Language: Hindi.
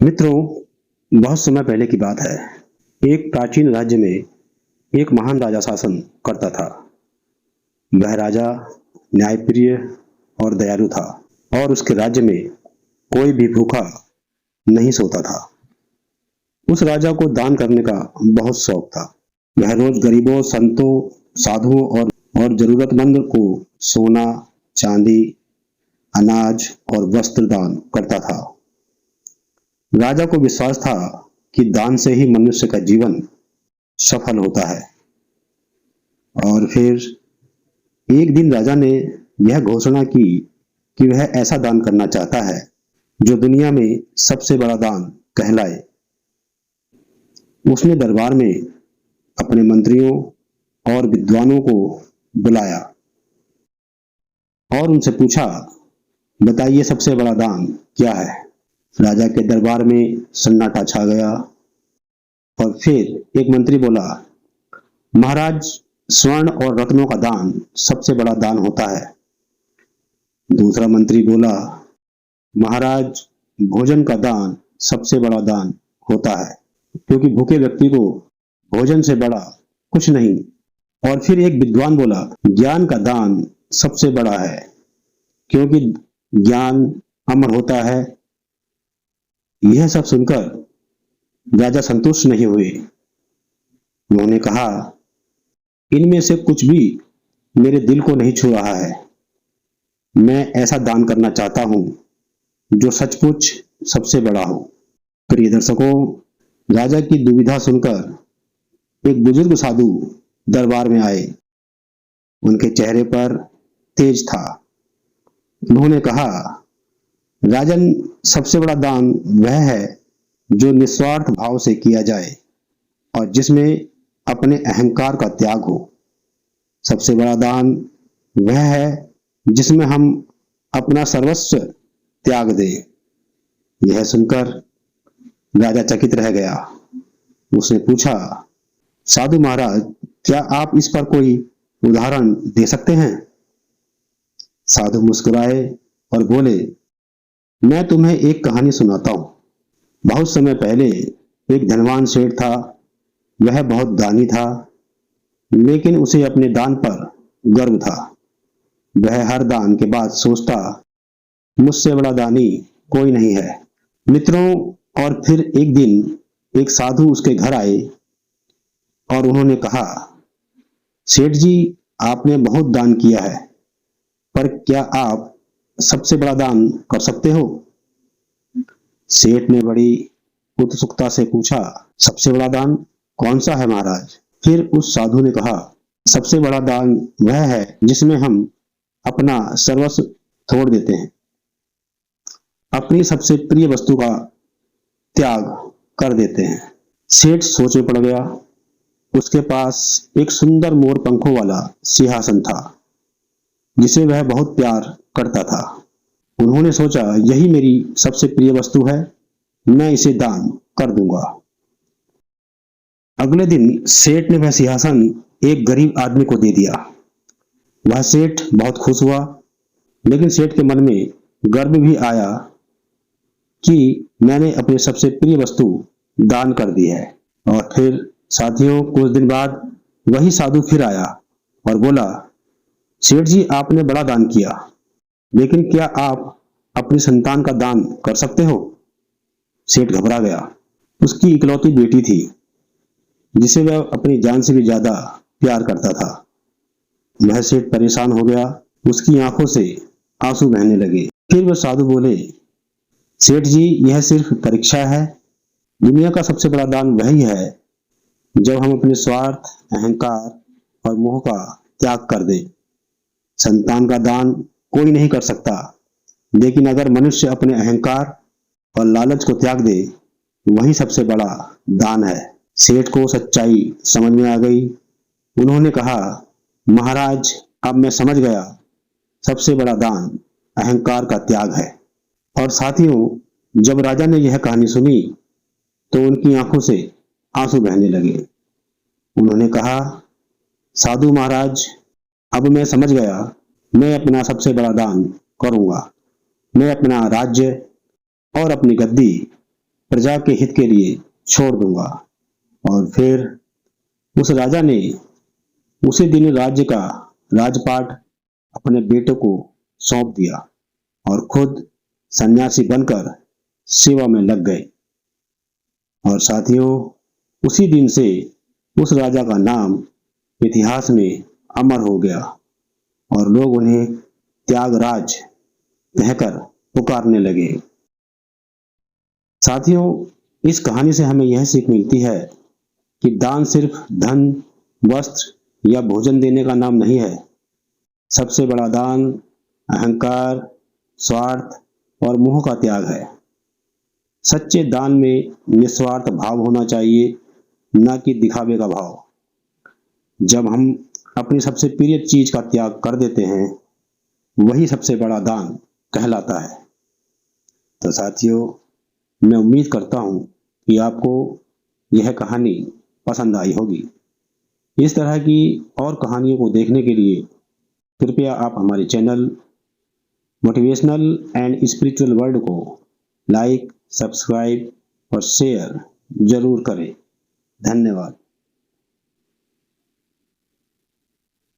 मित्रों, बहुत समय पहले की बात है। एक प्राचीन राज्य में एक महान राजा शासन करता था। वह राजा न्यायप्रिय और दयालु था और उसके राज्य में कोई भी भूखा नहीं सोता था। उस राजा को दान करने का बहुत शौक था। वह रोज गरीबों, संतों, साधुओं और जरूरतमंद को सोना, चांदी, अनाज और वस्त्र दान करता था। राजा को विश्वास था कि दान से ही मनुष्य का जीवन सफल होता है। और फिर एक दिन राजा ने यह घोषणा की कि वह ऐसा दान करना चाहता है जो दुनिया में सबसे बड़ा दान कहलाए। उसने दरबार में अपने मंत्रियों और विद्वानों को बुलाया और उनसे पूछा, बताइए सबसे बड़ा दान क्या है। राजा के दरबार में सन्नाटा छा गया और फिर एक मंत्री बोला, महाराज, स्वर्ण और रत्नों का दान सबसे बड़ा दान होता है। दूसरा मंत्री बोला, महाराज, भोजन का दान सबसे बड़ा दान होता है, क्योंकि भूखे व्यक्ति को भोजन से बड़ा कुछ नहीं। और फिर एक विद्वान बोला, ज्ञान का दान सबसे बड़ा है, क्योंकि ज्ञान अमर होता है। यह सब सुनकर राजा संतुष्ट नहीं हुए। उन्होंने कहा, इनमें से कुछ भी मेरे दिल को नहीं छू रहा है। मैं ऐसा दान करना चाहता हूं जो सचमुच सबसे बड़ा हो। प्रिय दर्शकों, राजा की दुविधा सुनकर एक बुजुर्ग साधु दरबार में आए। उनके चेहरे पर तेज था। उन्होंने कहा, राजन, सबसे बड़ा दान वह है जो निस्वार्थ भाव से किया जाए और जिसमें अपने अहंकार का त्याग हो। सबसे बड़ा दान वह है जिसमें हम अपना सर्वस्व त्याग दें। यह सुनकर राजा चकित रह गया। उसने पूछा, साधु महाराज, क्या आप इस पर कोई उदाहरण दे सकते हैं। साधु मुस्कुराए और बोले, मैं तुम्हें एक कहानी सुनाता हूं। बहुत समय पहले एक धनवान सेठ था। वह बहुत दानी था, लेकिन उसे अपने दान पर गर्व था। वह हर दान के बाद सोचता, मुझसे बड़ा दानी कोई नहीं है। मित्रों, और फिर एक दिन एक साधु उसके घर आए और उन्होंने कहा, सेठ जी, आपने बहुत दान किया है, पर क्या आप सबसे बड़ा दान कर सकते हो। सेठ ने बड़ी उत्सुकता से पूछा, सबसे बड़ा दान कौन सा है महाराज। फिर उस साधु ने कहा, सबसे बड़ा दान वह है जिसमें हम अपना सर्वस्व छोड़ देते हैं, अपनी सबसे प्रिय वस्तु का त्याग कर देते हैं। सेठ सोच में पड़ गया। उसके पास एक सुंदर मोर पंखों वाला सिंहासन था जिसे वह बहुत प्यार करता था। उन्होंने सोचा, यही मेरी सबसे प्रिय वस्तु है, मैं इसे दान कर दूंगा। अगले दिन सेठ ने वह सिंहासन एक गरीब आदमी को दे दिया। वह सेठ बहुत खुश हुआ, लेकिन सेठ के मन में गर्व भी आया कि मैंने अपनी सबसे प्रिय वस्तु दान कर दी है। और फिर साथियों, कुछ दिन बाद वही साधु फिर आया और बोला, सेठ जी, आपने बड़ा दान किया, लेकिन क्या आप अपनी संतान का दान कर सकते हो। सेठ घबरा गया। उसकी इकलौती बेटी थी जिसे वह अपनी जान से भी ज्यादा प्यार करता था। वह सेठ परेशान हो गया। उसकी आंखों से आंसू बहने लगे। फिर वह साधु बोले, सेठ जी, यह सिर्फ परीक्षा है। दुनिया का सबसे बड़ा दान वही है जब हम अपने स्वार्थ, अहंकार और मोह का त्याग कर दें। संतान का दान कोई नहीं कर सकता, लेकिन अगर मनुष्य अपने अहंकार और लालच को त्याग दे, वही सबसे बड़ा दान है। सेठ को सच्चाई समझ में आ गई। उन्होंने कहा, महाराज, अब मैं समझ गया, सबसे बड़ा दान अहंकार का त्याग है। और साथियों, जब राजा ने यह कहानी सुनी तो उनकी आंखों से आंसू बहने लगे। उन्होंने कहा, साधु महाराज, अब मैं समझ गया, मैं अपना सबसे बड़ा दान करूंगा। मैं अपना राज्य और अपनी गद्दी प्रजा के हित के लिए छोड़ दूंगा। और फिर उस राजा ने उसी दिन राज्य का राजपाट अपने बेटे को सौंप दिया और खुद सन्यासी बनकर सेवा में लग गए। और साथियों, उसी दिन से उस राजा का नाम इतिहास में अमर हो गया और लोग उन्हें त्यागराज कहकर पुकारने लगे। साथियों, इस कहानी से हमें यह सीख मिलती है कि दान सिर्फ धन, वस्त्र या भोजन देने का नाम नहीं है। सबसे बड़ा दान अहंकार, स्वार्थ और मोह का त्याग है। सच्चे दान में निस्वार्थ भाव होना चाहिए, न कि दिखावे का भाव। जब हम अपनी सबसे प्रिय चीज का त्याग कर देते हैं, वही सबसे बड़ा दान कहलाता है। तो साथियों, मैं उम्मीद करता हूं कि आपको यह कहानी पसंद आई होगी। इस तरह की और कहानियों को देखने के लिए कृपया आप हमारे channel motivational and spiritual world को लाइक, सब्सक्राइब और शेयर जरूर करें। धन्यवाद।